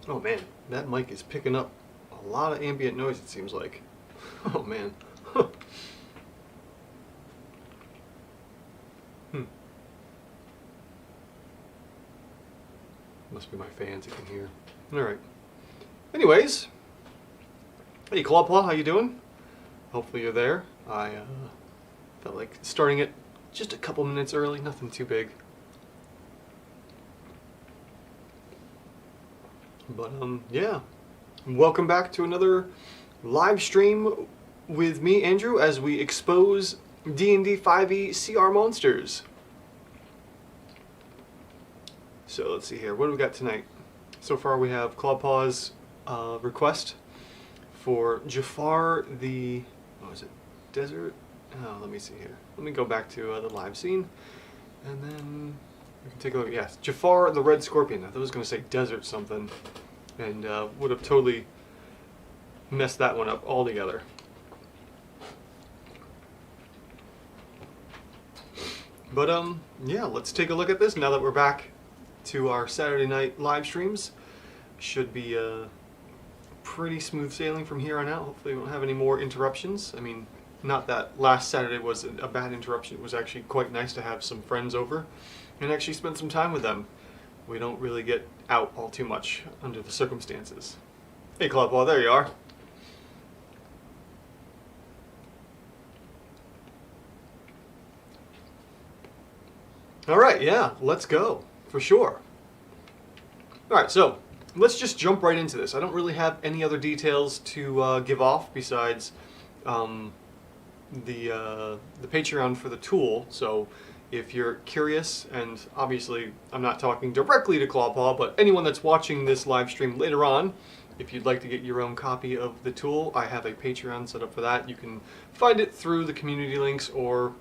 Oh man, that mic is picking up a lot of ambient noise, it seems like. Oh man. Hmm. Must be my fans you can hear. Alright. Anyways. Hey Clawpaw, how you doing? Hopefully you're there. I felt like starting it just a couple minutes early, nothing too big. But yeah. Welcome back to another live stream with me, Andrew, as we expose D&D 5e CR monsters. So let's see here. What do we got tonight? So far we have Clawpaw's request for Jafar the, what was it, desert? Oh, let me see here. Let me go back to the live scene, and then we can take a look. Yes, Jafar the Red Scorpion. I thought I was going to say desert something, and would have totally messed that one up altogether. But yeah, let's take a look at this now that we're back to our Saturday night live streams. Should be pretty smooth sailing from here on out. Hopefully we won't have any more interruptions. I mean, not that last Saturday was a bad interruption. It was actually quite nice to have some friends over and actually spend some time with them. We don't really get out all too much under the circumstances. Hey Clawpaw, there you are. Alright, yeah, let's go. For sure. Alright, so let's just jump right into this. I don't really have any other details to give off besides the Patreon for the tool. So if you're curious, and obviously I'm not talking directly to Clawpaw, but anyone that's watching this live stream later on, if you'd like to get your own copy of the tool, I have a Patreon set up for that. You can find it through the community links, or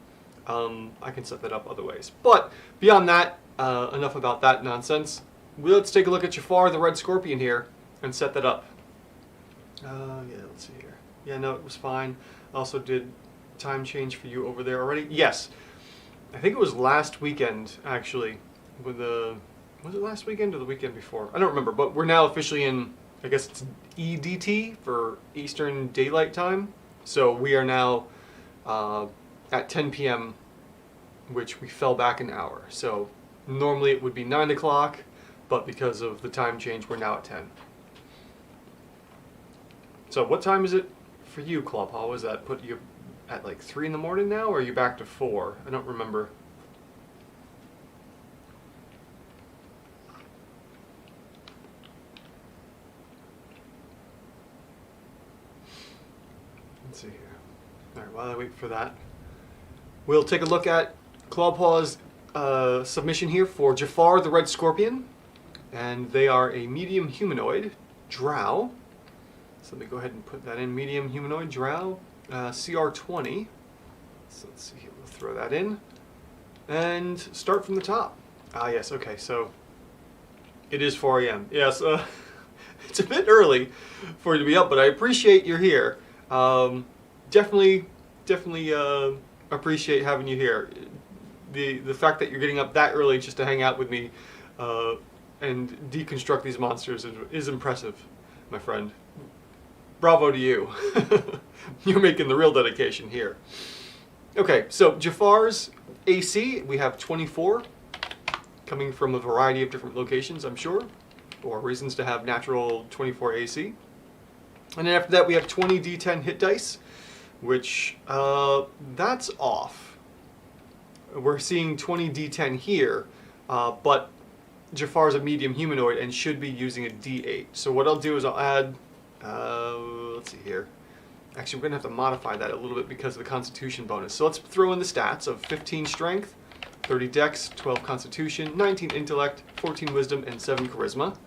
I can set that up other ways. But beyond that, enough about that nonsense. Let's take a look at Jafar the Red Scorpion here and set that up. Yeah, let's see here. Yeah, no, it was fine. Also did time change for you over there already. Yes, I think it was last weekend actually. With the, was it last weekend or the weekend before? I don't remember. But we're now officially in, I guess it's EDT for Eastern Daylight Time. So we are now at 10 p.m., which we fell back an hour. So normally it would be 9 o'clock, but because of the time change, we're now at 10. So what time is it for you, Clawpaw? Was that put you at like 3 in the morning now, or are you back to 4? I don't remember. Let's see here. All right, while I wait for that, we'll take a look at Clawpaw's submission here for Jafar the Red Scorpion. And they are a medium humanoid, drow. So let me go ahead and put that in, medium humanoid, drow, CR20. So let's see here, we'll throw that in. And start from the top. Ah yes, okay, so it is 4 a.m. Yes, it's a bit early for you to be up, but I appreciate you're here. Definitely appreciate having you here. The fact that you're getting up that early just to hang out with me and deconstruct these monsters is impressive, my friend. Bravo to you. You're making the real dedication here. Okay, so Jafar's AC, we have 24, coming from a variety of different locations, I'm sure, or reasons to have natural 24 AC. And then after that we have 20 D10 hit dice, which, that's off. We're seeing 20 D10 here, but Jafar's a medium humanoid and should be using a D8. So what I'll do is I'll add, let's see here. Actually, we're going to have to modify that a little bit because of the Constitution bonus. So let's throw in the stats of 15 Strength, 30 Dex, 12 Constitution, 19 Intellect, 14 Wisdom, and 7 Charisma.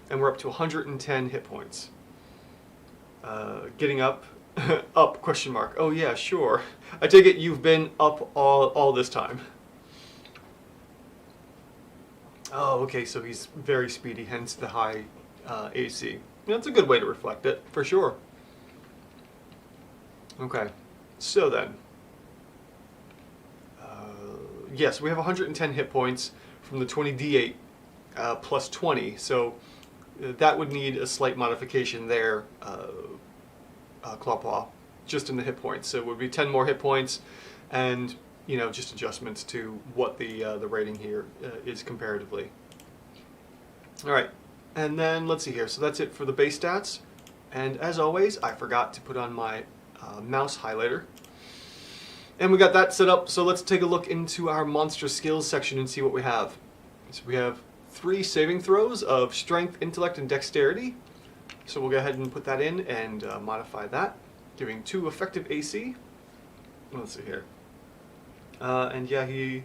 And we're up to 110 hit points. Getting up, up, question mark. Oh yeah, sure. I take it you've been up all this time. Oh, okay, so he's very speedy, hence the high AC. That's a good way to reflect it, for sure. Okay, so then. Yes, we have 110 hit points from the 20 D8 plus 20, so that would need a slight modification there, Clawpaw, just in the hit points. So it would be 10 more hit points, and just adjustments to what the rating here is comparatively. All right, and then let's see here. So that's it for the base stats. And as always, I forgot to put on my mouse highlighter. And we got that set up, so let's take a look into our monster skills section and see what we have. So we have 3 saving throws of strength, intellect, and dexterity. So we'll go ahead and put that in and modify that, giving 2 effective AC. Let's see here. And yeah, he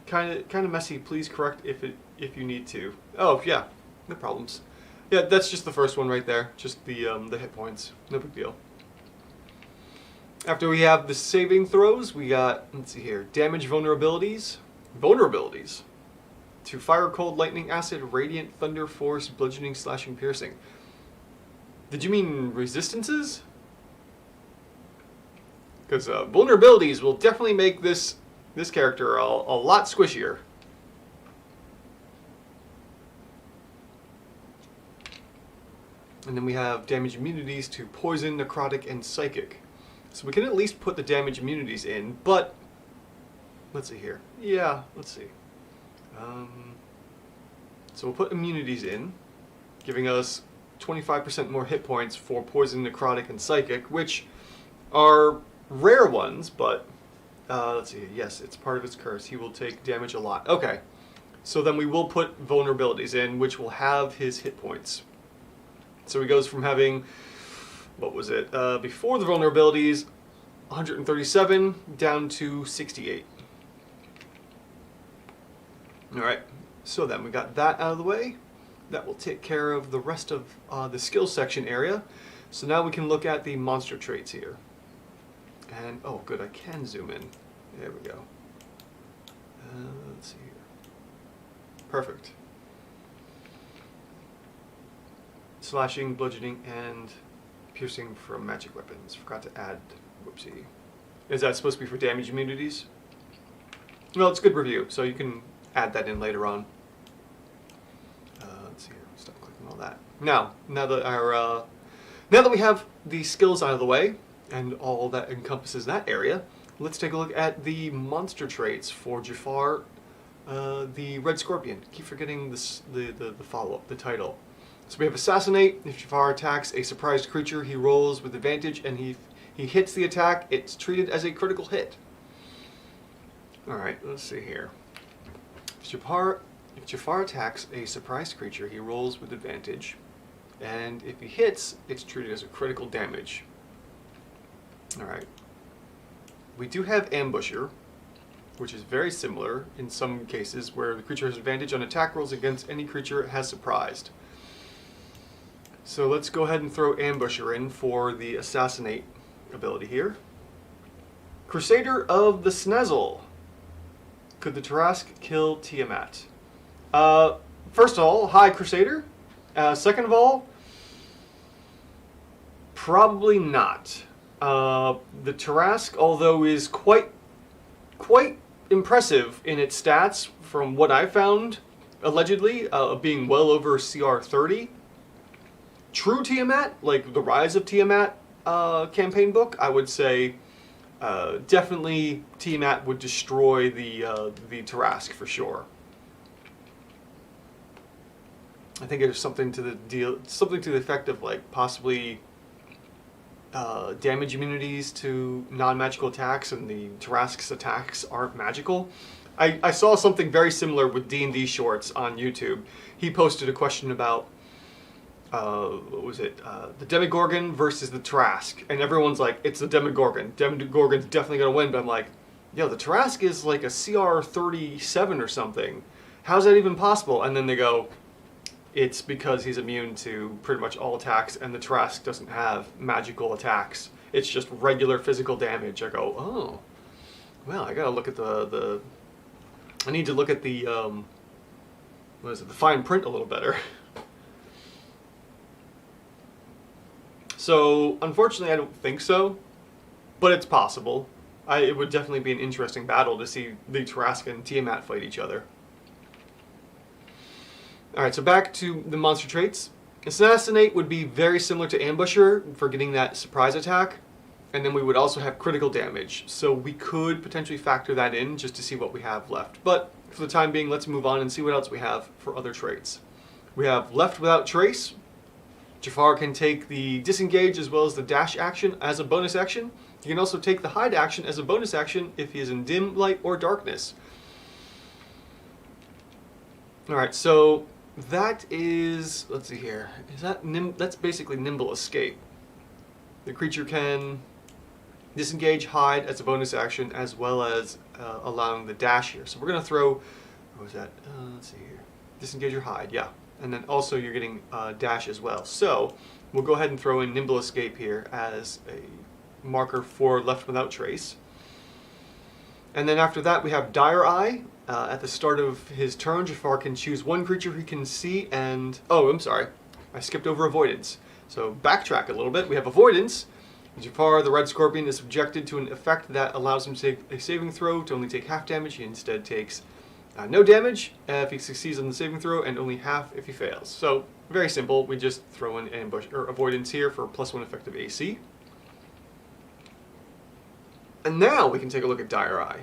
kind of messy. Please correct if you need to. Oh yeah, no problems. Yeah, that's just the first one right there. Just the hit points. No big deal. After we have the saving throws, we got, let's see here, damage vulnerabilities. Vulnerabilities. To fire, cold, lightning, acid, radiant, thunder, force, bludgeoning, slashing, piercing. Did you mean resistances? Because vulnerabilities will definitely make this character a lot squishier. And then we have damage immunities to poison, necrotic, and psychic. So we can at least put the damage immunities in, but let's see here. Yeah, let's see. So we'll put immunities in, giving us 25% more hit points for poison, necrotic, and psychic, which are rare ones, but let's see. Yes, it's part of his curse. He will take damage a lot. Okay, so then we will put vulnerabilities in, which will have his hit points. So he goes from having, what was it, before the vulnerabilities, 137 down to 68. Alright, so then we got that out of the way. That will take care of the rest of the skill section area. So now we can look at the monster traits here. And, oh good, I can zoom in. There we go. Let's see here. Perfect. Slashing, bludgeoning, and piercing from magic weapons. Forgot to add, whoopsie. Is that supposed to be for damage immunities? Well, it's good review, so you can add that in later on. Let's see here, stop clicking all that. Now that we have the skills out of the way and all that encompasses that area, let's take a look at the monster traits for Jafar, the Red Scorpion. Keep forgetting this, the follow-up, the title. So we have Assassinate. If Jafar attacks a surprised creature, he rolls with advantage, and he hits the attack. It's treated as a critical hit. Alright, let's see here. If Jafar attacks a surprised creature, he rolls with advantage. And if he hits, it's treated as a critical damage. Alright. We do have Ambusher, which is very similar in some cases, where the creature has advantage on attack rolls against any creature it has surprised. So let's go ahead and throw Ambusher in for the Assassinate ability here. Crusader of the Snezzle. Could the Tarask kill Tiamat? First of all, hi Crusader. Second of all, probably not. The Tarask, although is quite impressive in its stats from what I found, allegedly, being well over CR 30. True Tiamat, like the Rise of Tiamat campaign book, I would say definitely Tiamat would destroy the Tarask for sure. I think there's something to the effect of like possibly damage immunities to non-magical attacks, and the Tarask's attacks aren't magical. I saw something very similar with D&D Shorts on YouTube. He posted a question about what was it? The Demogorgon versus the Tarask, and everyone's like, it's the Demogorgon. Demogorgon's definitely gonna win, but I'm like, yo, the Tarask is like a CR 37 or something. How's that even possible? And then they go, it's because he's immune to pretty much all attacks, and the Tarask doesn't have magical attacks. It's just regular physical damage. I go, oh, well, I gotta look at I need to look at the what is it? The fine print a little better. So, unfortunately, I don't think so, but it's possible. It would definitely be an interesting battle to see the Tarask and Tiamat fight each other. Alright, so back to the monster traits. Assassinate would be very similar to Ambusher for getting that surprise attack. And then we would also have critical damage. So we could potentially factor that in just to see what we have left. But for the time being, let's move on and see what else we have for other traits. We have Left Without Trace. Jafar can take the disengage as well as the dash action as a bonus action. He can also take the hide action as a bonus action if he is in dim, light, or darkness. Alright, so that is, let's see here, that's basically Nimble Escape. The creature can disengage, hide as a bonus action, as well as allowing the dash here. So we're going to throw, what was that? Let's see here. Disengage or hide, yeah. And then also you're getting dash as well. So we'll go ahead and throw in Nimble Escape here as a marker for Left Without Trace. And then after that we have Dire Eye. At the start of his turn, Jafar can choose one creature he can see and... Oh, I'm sorry. I skipped over Avoidance. So backtrack a little bit. We have Avoidance. Jafar, the Red Scorpion, is subjected to an effect that allows him to take a saving throw to only take half damage. He instead takes no damage if he succeeds on the saving throw and only half if he fails. So very simple. We just throw in ambush or Avoidance here for +1 effective AC. And now we can take a look at Dire Eye.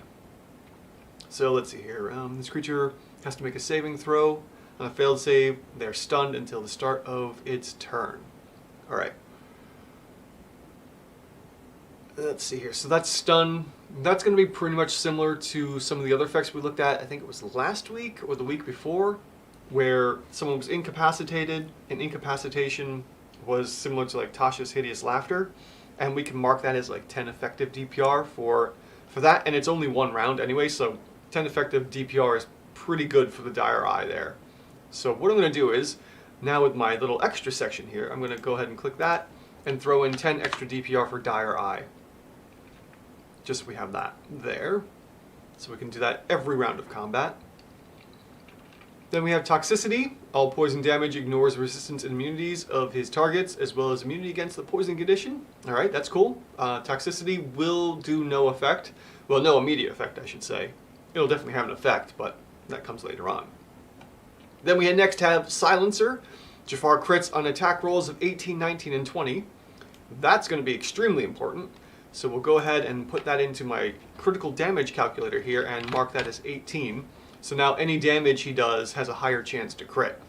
So let's see here. This creature has to make a saving throw. On a failed save, they're stunned until the start of its turn. All right. Let's see here. So that's stun. That's going to be pretty much similar to some of the other effects we looked at. I think it was last week or the week before, where someone was incapacitated, and incapacitation was similar to like Tasha's Hideous Laughter, and we can mark that as like 10 effective DPR for that, and it's only one round anyway, so 10 effective DPR is pretty good for the Dire Eye there. So what I'm going to do is, now with my little extra section here, I'm going to go ahead and click that and throw in 10 extra DPR for Dire Eye. Just so we have that there. So we can do that every round of combat. Then we have Toxicity. All poison damage ignores resistance and immunities of his targets, as well as immunity against the poison condition. Alright, that's cool. Toxicity will do no effect. Well, no immediate effect, I should say. It'll definitely have an effect, but that comes later on. Then we next have Silencer. Jafar crits on attack rolls of 18, 19, and 20. That's going to be extremely important. So we'll go ahead and put that into my critical damage calculator here and mark that as 18. So now any damage he does has a higher chance to crit.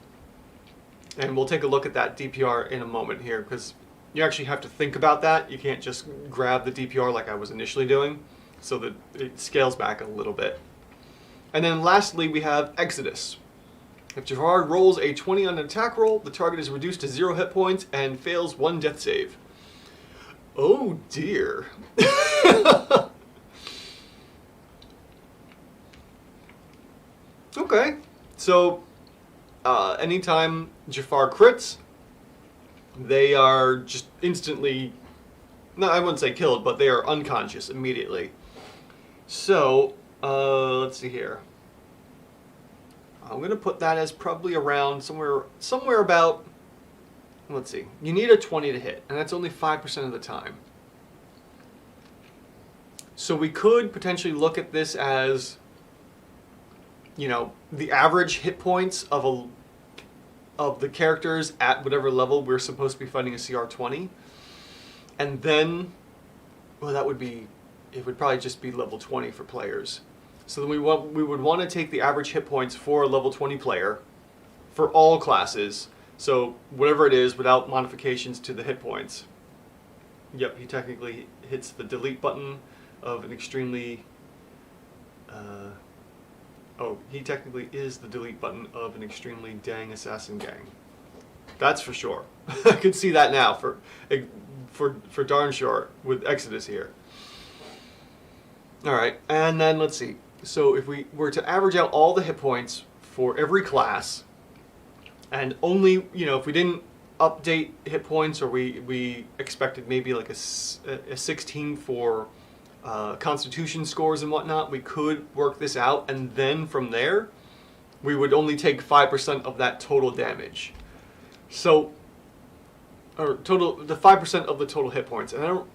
And we'll take a look at that DPR in a moment here, because you actually have to think about that. You can't just grab the DPR like I was initially doing, so that it scales back a little bit. And then lastly we have Exodus. If Jafar rolls a 20 on an attack roll, the target is reduced to 0 hit points and fails 1 death save. Oh dear. Okay, so anytime Jafar crits, they are just instantly, no, I wouldn't say killed, but they are unconscious immediately. So, let's see here. I'm going to put that as probably around somewhere about, let's see, you need a 20 to hit, and that's only 5% of the time. So we could potentially look at this as, you know, the average hit points of the characters at whatever level we're supposed to be fighting a CR 20. And then, well, it would probably just be level 20 for players. So then we would want to take the average hit points for a level 20 player for all classes. So whatever it is without modifications to the hit points. Yep, he technically hits the delete button of an extremely... he technically is the delete button of an extremely dang assassin gang. That's for sure. I could see that now for darn sure with Exodus here. Alright, and then let's see. So if we were to average out all the hit points for every class, and only, you know, if we didn't update hit points, or we expected maybe like a 16 for constitution scores and whatnot, we could work this out, and then from there we would only take 5% of that total damage. So, or the 5% of the total hit points, and I don't.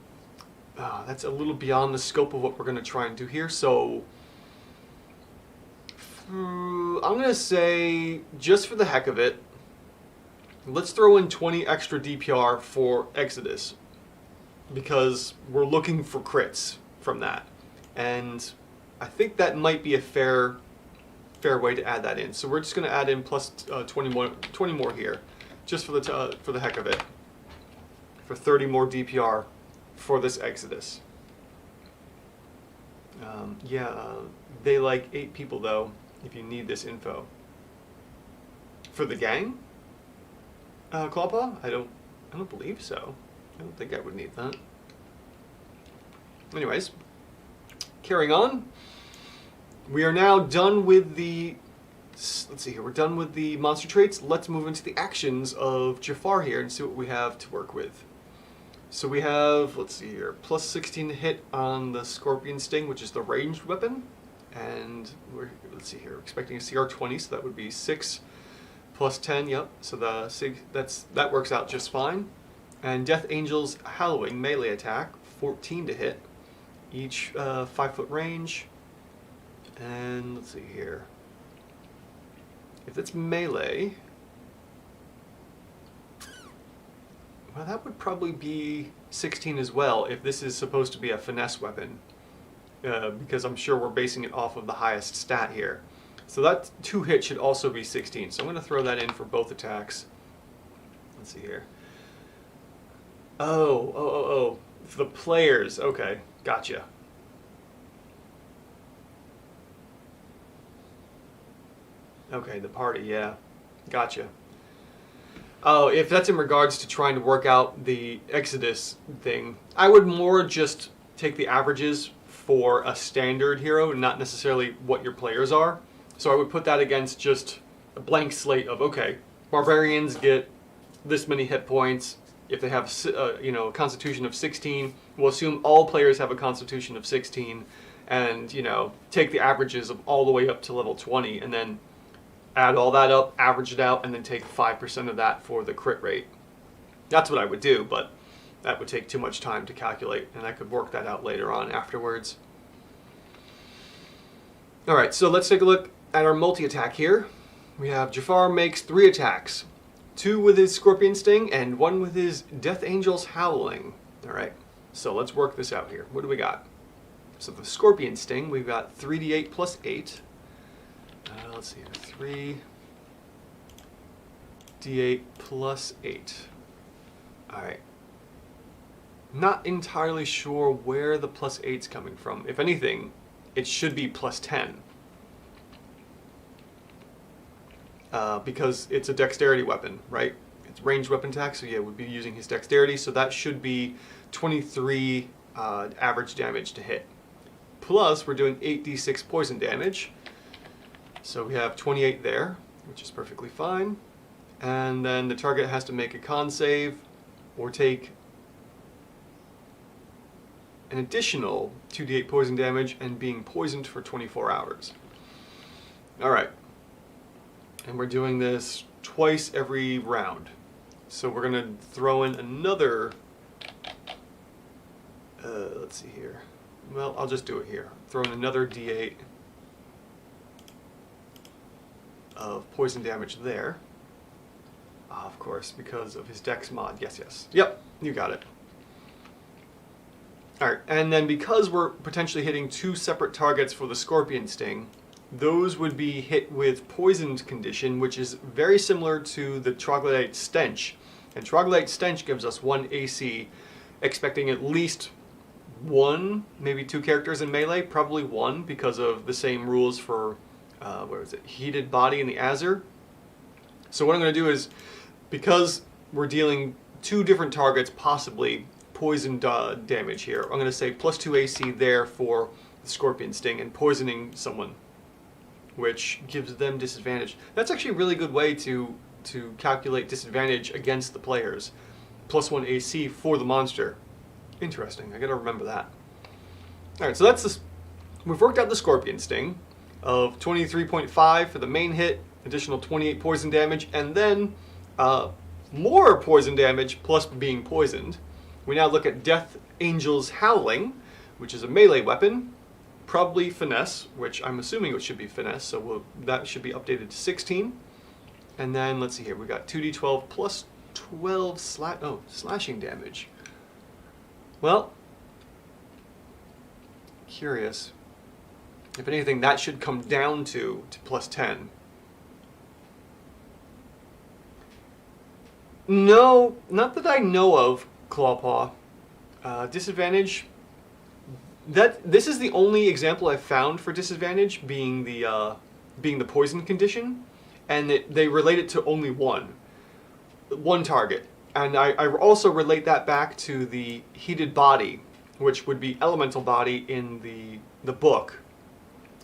That's a little beyond the scope of what we're going to try and do here. So, I'm going to say, just for the heck of it, let's throw in 20 extra DPR for Exodus, because we're looking for crits from that. And I think that might be a fair way to add that in. So we're just going to add in plus 20 more here, just for the heck of it, for 30 more DPR for this Exodus. They like 8 people though, if you need this info. For the gang? Clawpaw? I don't believe so. I don't think I would need that. Anyways, carrying on. We are now done with the, let's see here, we're done with the monster traits. Let's move into the actions of Jafar here and see what we have to work with. So we have, let's see here, plus 16 to hit on the Scorpion Sting, which is the ranged weapon. And let's see here, expecting a CR 20, so that would be 6 plus 10, yep. So that works out just fine. And Death Angel's Hallowing melee attack, 14 to hit, each 5-foot range. And let's see here, if it's melee, well, that would probably be 16 as well if this is supposed to be a finesse weapon, because I'm sure we're basing it off of the highest stat here. So that 2 hit should also be 16. So I'm going to throw that in for both attacks. Let's see here. Oh. For the players. Okay, gotcha. Okay, the party, yeah. Gotcha. Oh, if that's in regards to trying to work out the Exodus thing, I would more just take the averages for a standard hero, not necessarily what your players are. So I would put that against just a blank slate of, okay, barbarians get this many hit points. If they have a constitution of 16, we'll assume all players have a constitution of 16, and take the averages of all the way up to level 20, and then add all that up, average it out, and then take 5% of that for the crit rate. That's what I would do, but that would take too much time to calculate, and I could work that out later on afterwards. Alright, so let's take a look at our multi-attack here. We have Jafar makes 3 attacks. 2 with his Scorpion Sting, and 1 with his Death Angel's Howling. Alright, so let's work this out here. What do we got? So the Scorpion Sting, we've got 3d8 plus 8. Let's see here, 3d8 plus 8. Alright. Not entirely sure where the plus 8's coming from. If anything, it should be plus 10. Because it's a dexterity weapon, right? It's ranged weapon attack, so yeah, we'd be using his dexterity, so that should be 23 average damage to hit. Plus, we're doing 8d6 poison damage. So we have 28 there, which is perfectly fine. And then the target has to make a con save or take an additional 2d8 poison damage and being poisoned for 24 hours. Alright. And we're doing this twice every round. So we're going to throw in another... let's see here. Well, I'll just do it here. Throw in another d8 of poison damage there. Of course, because of his dex mod. Yes. Yep, you got it. Alright, and then because we're potentially hitting 2 separate targets for the Scorpion Sting, those would be hit with Poisoned Condition, which is very similar to the Troglodyte Stench. And Troglodyte Stench gives us 1 AC, expecting at least 1, maybe 2 characters in melee, probably 1 because of the same rules for, Heated Body and the Azure. So what I'm going to do is, because we're dealing 2 different targets, possibly poison damage here, I'm going to say plus 2 AC there for the Scorpion Sting and poisoning someone, which gives them disadvantage. That's actually a really good way to calculate disadvantage against the players. Plus 1 AC for the monster. Interesting, I gotta remember that. Alright, so that's this. We've worked out the Scorpion Sting of 23.5 for the main hit, additional 28 poison damage, and then more poison damage plus being poisoned. We now look at Death Angel's Howling, which is a melee weapon. Probably finesse, which I'm assuming it should be finesse, so that should be updated to 16. And then, let's see here, we got 2d12 plus 12 slashing damage. Well, curious. If anything, that should come down to plus 10. No, not that I know of, Clawpaw. Disadvantage. This is the only example I've found for disadvantage being the poison condition, and they relate it to only one target. And I also relate that back to the heated body, which would be elemental body in the book.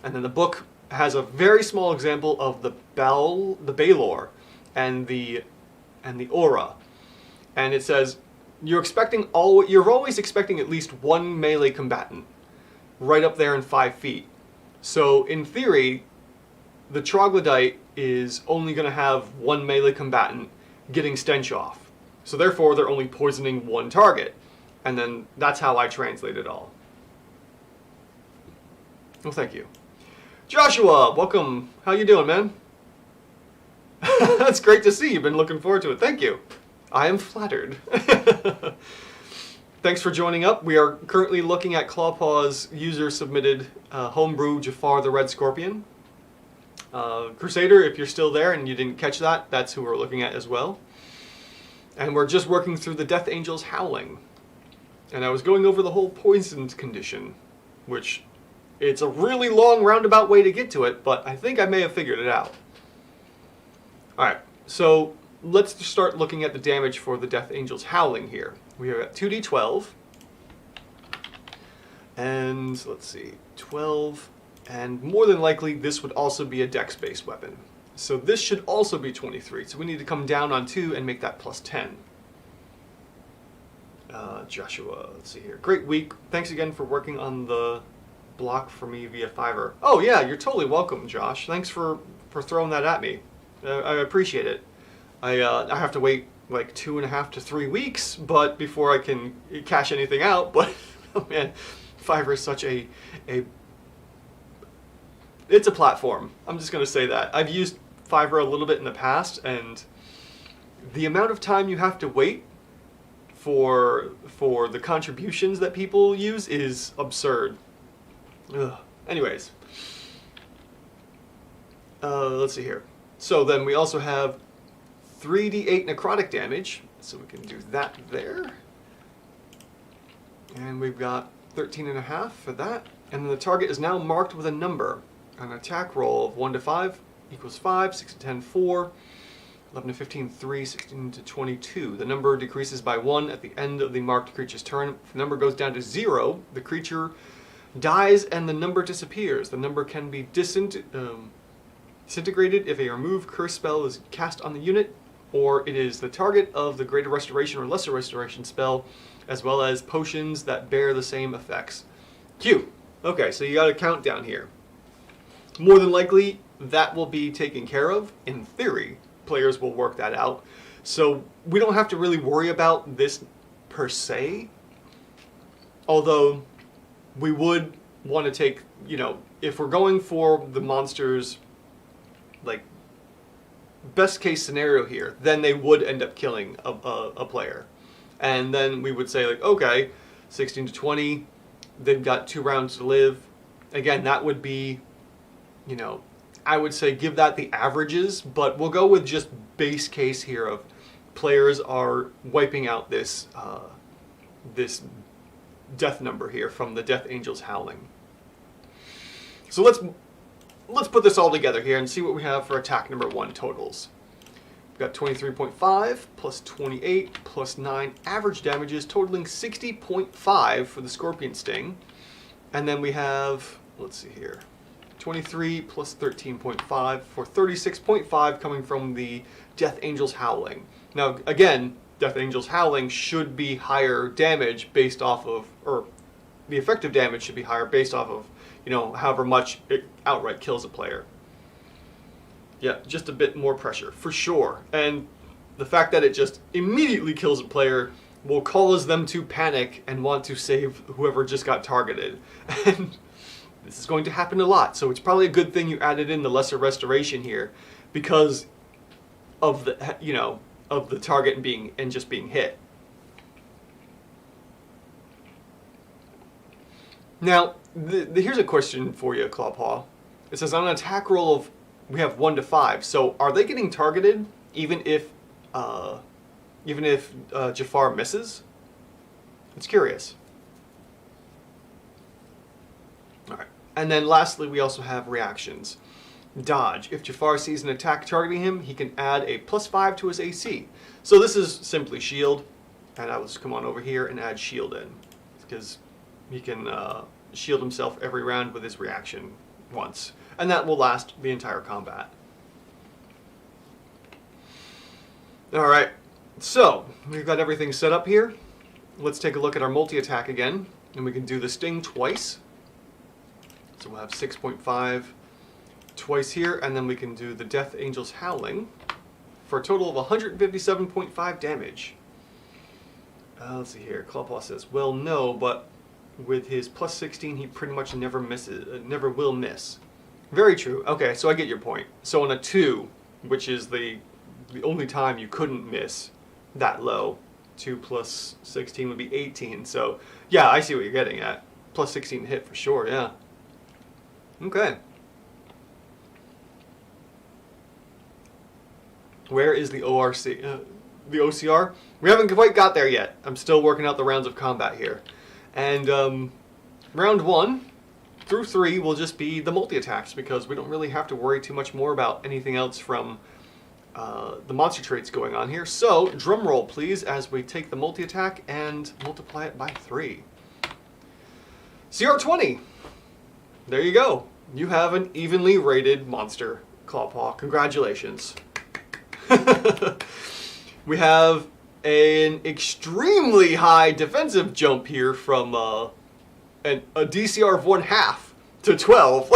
And then the book has a very small example of the Balor, and the aura. And it says you're always expecting at least one melee combatant right up there in 5 feet. So in theory, the troglodyte is only going to have one melee combatant getting stench off. So therefore, they're only poisoning one target. And then that's how I translate it all. Well, thank you. Joshua, welcome. How you doing, man? That's great to see. You've been looking forward to it. Thank you. I am flattered. Thanks for joining up. We are currently looking at Clawpaw's user-submitted homebrew Jafar the Red Scorpion. Crusader, if you're still there and you didn't catch that, that's who we're looking at as well. And we're just working through the Death Angel's Howling. And I was going over the whole poisoned condition, which it's a really long roundabout way to get to it, but I think I may have figured it out. Alright, so let's start looking at the damage for the Death Angel's Howling here. We have got 2d12, and let's see, 12, and more than likely this would also be a dex-based weapon. So this should also be 23, so we need to come down on 2 and make that plus 10. Joshua, let's see here. Great week. Thanks again for working on the block for me via Fiverr. Oh yeah, you're totally welcome, Josh. Thanks for throwing that at me. I appreciate it. I have to wait like 2.5 to 3 weeks, but before I can cash anything out. But oh man, Fiverr is such it's a platform. I'm just gonna say that. I've used Fiverr a little bit in the past, and the amount of time you have to wait for the contributions that people use is absurd. Ugh. Anyways, let's see here. So then we also have 3d8 necrotic damage, so we can do that there. And we've got 13.5 for that. And then the target is now marked with a number. An attack roll of 1 to 5 equals 5, 6 to 10, 4, 11 to 15, 3, 16 to 22. The number decreases by 1 at the end of the marked creature's turn. If the number goes down to 0, the creature dies and the number disappears. The number can be disintegrated if a remove curse spell is cast on the unit, or it is the target of the greater restoration or lesser restoration spell, as well as potions that bear the same effects. Q. Okay, so you got a countdown here. More than likely, that will be taken care of. In theory, players will work that out. So we don't have to really worry about this per se. Although we would want to take, if we're going for the monsters, like, best case scenario here, then they would end up killing a player. And then we would say, like, okay, 16 to 20, they've got 2 rounds to live. Again, that would be, I would say give that the averages, but we'll go with just base case here of players are wiping out this this death number here from the Death Angel's Howling. So let's put this all together here and see what we have for attack number 1 totals. We've got 23.5 plus 28 plus 9 average damages totaling 60.5 for the Scorpion Sting. And then we have, let's see here, 23 plus 13.5 for 36.5 coming from the Death Angel's Howling. Now, again, Death Angel's Howling should be higher damage based off of, or the effective damage should be higher based off of, however much it outright kills a player. Yeah, just a bit more pressure, for sure. And the fact that it just immediately kills a player will cause them to panic and want to save whoever just got targeted. And this is going to happen a lot, so it's probably a good thing you added in the lesser restoration here, because of the, you know, of the target and just being hit. Now, here's a question for you, Clawpaw. It says on an attack roll of, we have 1 to 5. So are they getting targeted even if Jafar misses? It's curious. All right. And then lastly, we also have reactions. Dodge. If Jafar sees an attack targeting him, he can add a +5 to his AC. So this is simply shield. And I will just come on over here and add shield in, because he can shield himself every round with his reaction once. And that will last the entire combat. Alright, so we've got everything set up here. Let's take a look at our multi-attack again. And we can do the sting twice. So we'll have 6.5 twice here. And then we can do the Death Angel's Howling for a total of 157.5 damage. Let's see here. Clawpaw says, well, no, but with his +16, he pretty much never will miss. Very true. Okay, so I get your point. So on a 2, which is the only time you couldn't miss that low, 2 + 16 would be 18. So yeah, I see what you're getting at. +16 hit for sure. Yeah. Okay. Where is the ORC? The OCR? We haven't quite got there yet. I'm still working out the rounds of combat here. And round 1 through 3 will just be the multi-attacks, because we don't really have to worry too much more about anything else from the monster traits going on here. So, drum roll please, as we take the multi-attack and multiply it by 3. CR20! There you go. You have an evenly rated monster, Clawpaw. Congratulations. We have an extremely high defensive jump here from a DCR of 1/2 to 12.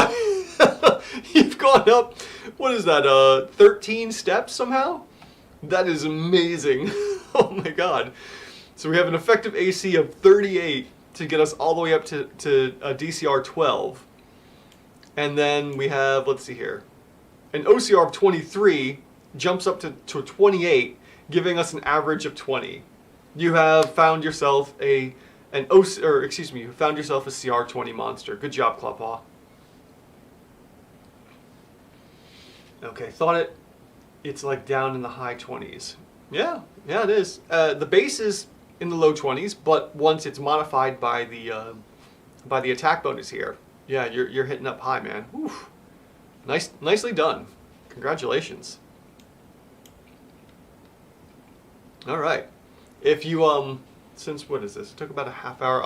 You've gone up, what is that, 13 steps somehow? That is amazing. Oh my god. So we have an effective AC of 38 to get us all the way up to a DCR 12. And then we have, let's see here, an OCR of 23 jumps up to 28, giving us an average of 20. You have found yourself you found yourself a CR20 monster. Good job, Clawpaw. Okay, it's like down in the high 20s. Yeah, it is. The base is in the low 20s, but once it's modified by the attack bonus here, yeah, you're hitting up high, man. Oof. Nicely done. Congratulations. All right. If you since what is this? It took about a half hour.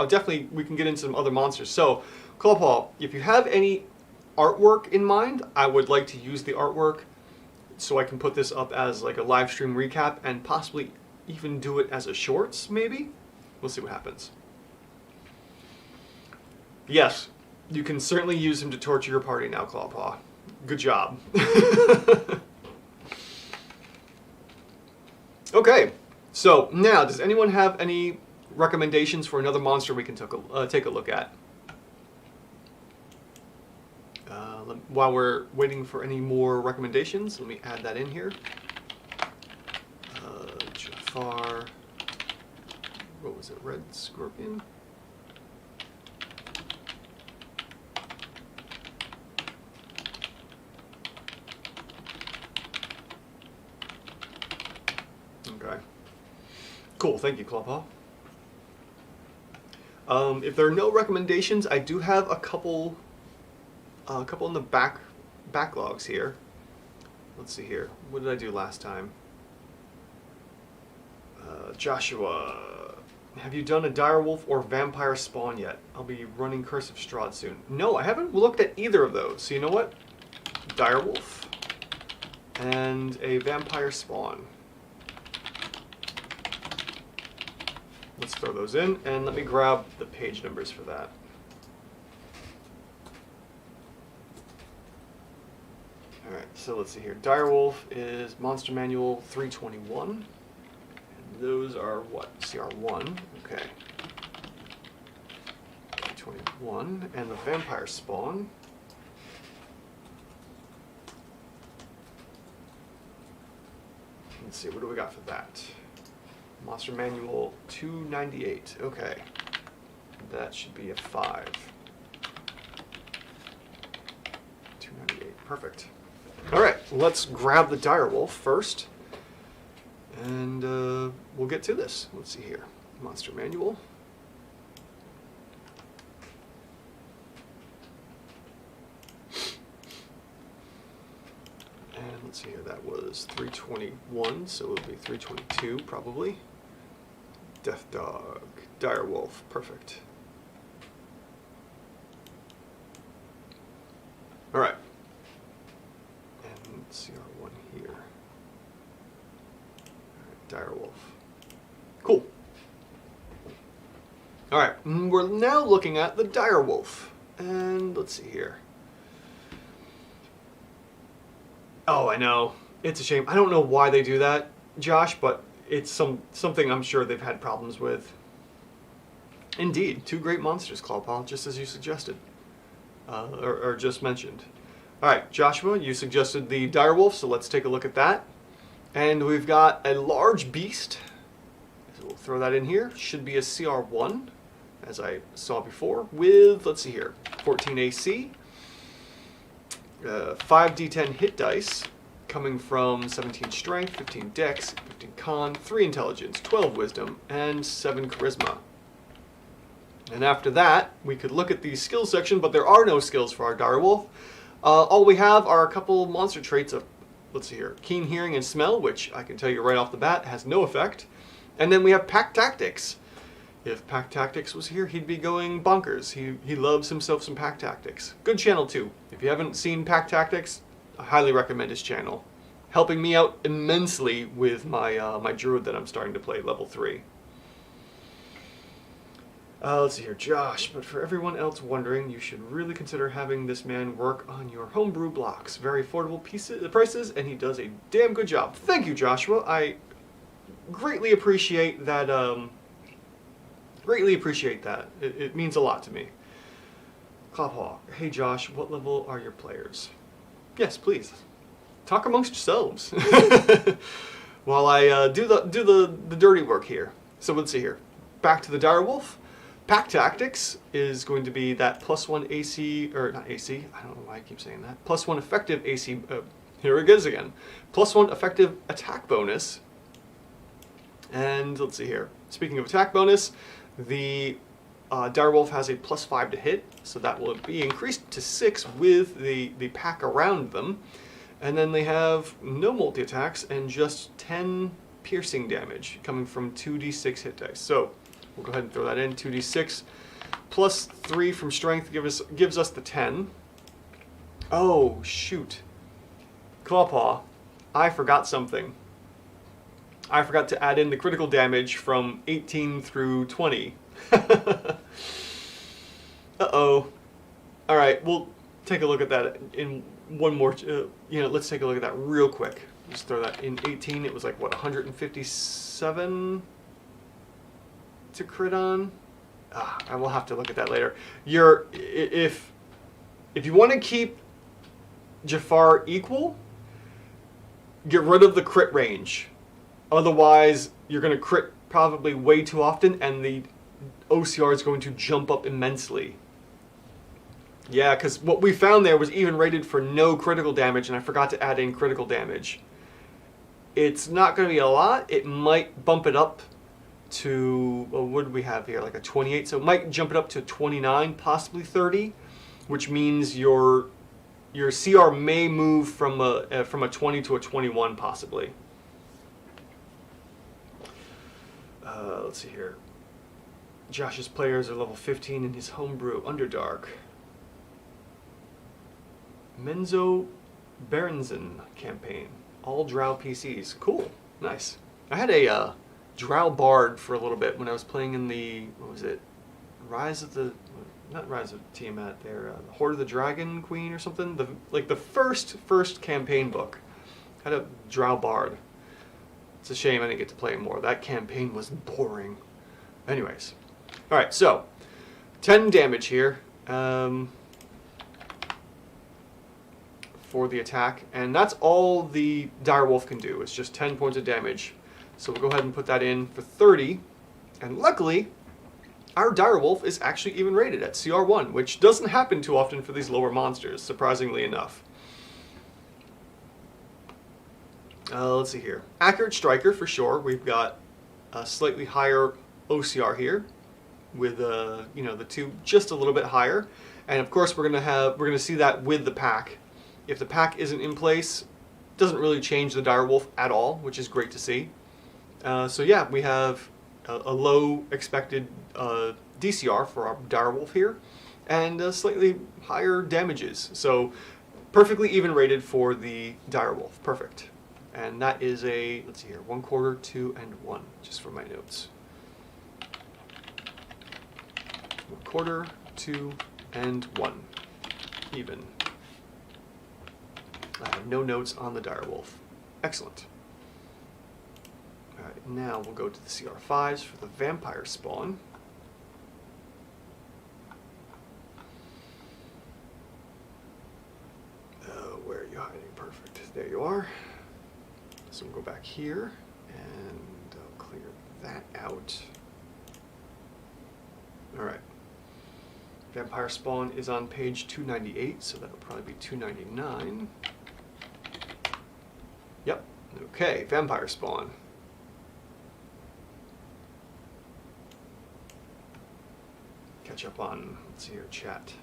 We can get into some other monsters. So, Clawpaw, if you have any artwork in mind, I would like to use the artwork so I can put this up as like a live stream recap and possibly even do it as a shorts, maybe? We'll see what happens. Yes, you can certainly use him to torture your party now, Clawpaw. Good job. Okay, so now, does anyone have any recommendations for another monster we can take a look at? While we're waiting for any more recommendations, let me add that in here. Jafar, what was it, Red Scorpion? Okay. Cool, thank you, Clawpaw. If there are no recommendations, I do have a couple in the backlogs here. Let's see here. What did I do last time? Joshua, have you done a direwolf or vampire spawn yet? I'll be running Curse of Strahd soon. No, I haven't looked at either of those. So you know what? Direwolf and a vampire spawn. Let's throw those in, and let me grab the page numbers for that. Alright, so let's see here. Direwolf is Monster Manual 321. And those are what? CR1. Okay. 321. And the Vampire Spawn. see, what do we got for that? Monster Manual 298. Okay. That should be a 5. 298. Perfect. All right, let's grab the direwolf first. And we'll get to this. Let's see here. Monster Manual. And let's see here. That was 321, so it'll be 322 probably. Death Dog. Direwolf. Perfect. All right. And CR1 here. Direwolf. Cool. All right, we're now looking at the direwolf, and let's see here. Oh, I know. It's a shame. I don't know why they do that, Josh, but it's something I'm sure they've had problems with. Indeed, 2 great monsters, Clawpaw, just as you suggested, or just mentioned. All right, Joshua, you suggested the direwolf, so let's take a look at that. And we've got a large beast, so we'll throw that in here. Should be a CR1, as I saw before, with, let's see here, 14 AC, 5d10 hit dice, coming from 17 strength, 15 dex, 15 con, 3 intelligence, 12 wisdom, and 7 charisma. And after that, we could look at the skills section, but there are no skills for our direwolf. All we have are a couple monster traits of, let's see here, keen hearing and smell, which I can tell you right off the bat has no effect. And then we have pack tactics. If pack tactics was here, he'd be going bonkers. He loves himself some pack tactics. Good channel too. If you haven't seen pack tactics, I highly recommend his channel. Helping me out immensely with my my druid that I'm starting to play, level 3. Let's see here, Josh, but for everyone else wondering, you should really consider having this man work on your homebrew blocks. Very affordable prices, and he does a damn good job. Thank you, Joshua. I greatly appreciate that. It means a lot to me. Clawpaw, hey Josh, what level are your players? Yes, please. Talk amongst yourselves while I do the dirty work here. So let's see here. Back to the direwolf. Pack Tactics is going to be that +1 AC, or not AC, I don't know why I keep saying that, +1 effective AC, here it is again, +1 effective attack bonus. And let's see here, speaking of attack bonus, the direwolf has a +5 to hit, so that will be increased to 6 with the pack around them. And then they have no multi-attacks and just 10 piercing damage coming from 2d6 hit dice. So we'll go ahead and throw that in. 2d6 plus 3 from strength gives us the 10. Oh, shoot. Clawpaw, I forgot something. I forgot to add in the critical damage from 18 through 20. Uh-oh. All right, we'll take a look at that in one more. Let's take a look at that real quick. Just throw that in 18. It was like, what, 157 to crit on? I will have to look at that later. If you want to keep Jafar equal, get rid of the crit range. Otherwise, you're going to crit probably way too often, and the OCR is going to jump up immensely. Yeah, because what we found there was even rated for no critical damage, and I forgot to add in critical damage. It's not going to be a lot. It might bump it up to, well, what do we have here, like a 28? So it might jump it up to 29, possibly 30, which means your CR may move from a 20 to a 21, possibly. Let's see here. Josh's players are level 15 in his homebrew Underdark. Menzo Berenzen campaign. All Drow PCs. Cool. Nice. I had a Drow Bard for a little bit when I was playing in the, what was it? Not Rise of Tiamat there. Horde of the Dragon Queen or something. The first campaign book. I had a Drow Bard. It's a shame I didn't get to play more. That campaign was boring. Anyways. Alright, so 10 damage here. for the attack, and that's all the direwolf can do. It's just 10 points of damage. So we'll go ahead and put that in for 30, and luckily our direwolf is actually even rated at CR1, which doesn't happen too often for these lower monsters, surprisingly enough. Let's see here. Accurate Striker for sure. We've got a slightly higher OCR here, with you know, the two just a little bit higher, and of course we're gonna see that with the pack. If the pack isn't in place, it doesn't really change the direwolf at all, which is great to see. So yeah, we have a low expected DCR for our direwolf here, and slightly higher damages. So perfectly even rated for the direwolf. Perfect. And that is a, let's see here, 1/4, 2, and 1, just for my notes. 1/4, 2, and 1. Even. I have no notes on the direwolf. Excellent. Alright, now we'll go to the CR5s for the vampire spawn. Where are you hiding? Perfect. There you are. So we'll go back here and I'll clear that out. Alright. Vampire spawn is on page 298, so that'll probably be 299. Yep. Okay, vampire spawn. Catch up on, let's see here, chat.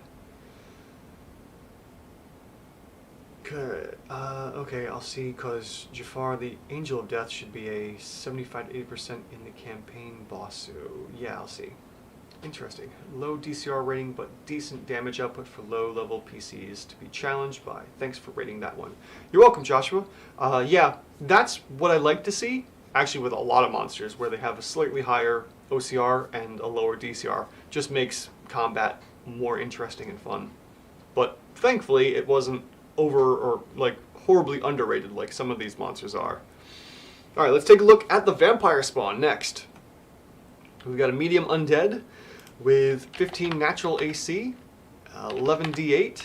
Good. Okay, I'll see, because Jafar, the Angel of Death, should be a 75 to 80% in the campaign boss. So, yeah, I'll see. Interesting. Low DCR rating, but decent damage output for low-level PCs to be challenged by. Thanks for rating that one. You're welcome, Joshua. Yeah, that's what I like to see, actually, with a lot of monsters, where they have a slightly higher OCR and a lower DCR. Just makes combat more interesting and fun. But thankfully, it wasn't over or like horribly underrated like some of these monsters are. Alright, let's take a look at the vampire spawn next. We've got a medium undead with 15 natural AC, 11 D8,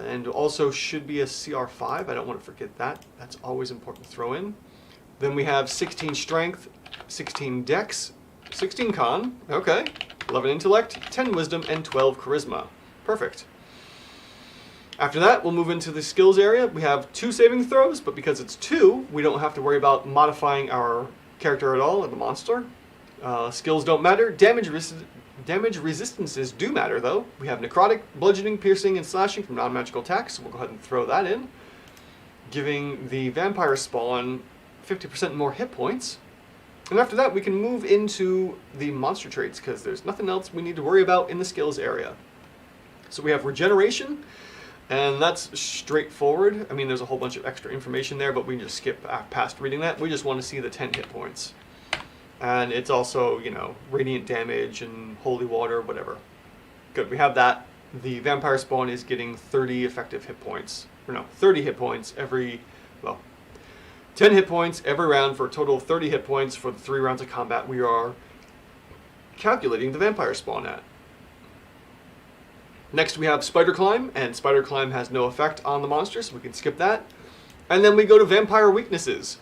and also should be a CR5. I don't want to forget that. That's always important to throw in. Then we have 16 strength, 16 dex, 16 con, okay, 11 intellect, 10 wisdom, and 12 charisma. Perfect. After that, we'll move into the skills area. We have 2 saving throws, but because it's 2, we don't have to worry about modifying our character at all, or the monster. Skills don't matter. Damage resistances do matter, though. We have necrotic, bludgeoning, piercing, and slashing from non-magical attacks, so we'll go ahead and throw that in, giving the vampire spawn 50% more hit points. And after that, we can move into the monster traits, because there's nothing else we need to worry about in the skills area. So we have regeneration, and that's straightforward. I mean, there's a whole bunch of extra information there, but we can just skip past reading that. We just want to see the 10 hit points. And it's also, you know, radiant damage and holy water, whatever. Good, we have that. The vampire spawn is getting 30 effective hit points. Or no, 30 hit points every, well, 10 hit points every round for a total of 30 hit points for the 3 rounds of combat we are calculating the vampire spawn at. Next we have Spider Climb, and Spider Climb has no effect on the monster, so we can skip that. And then we go to Vampire Weaknesses.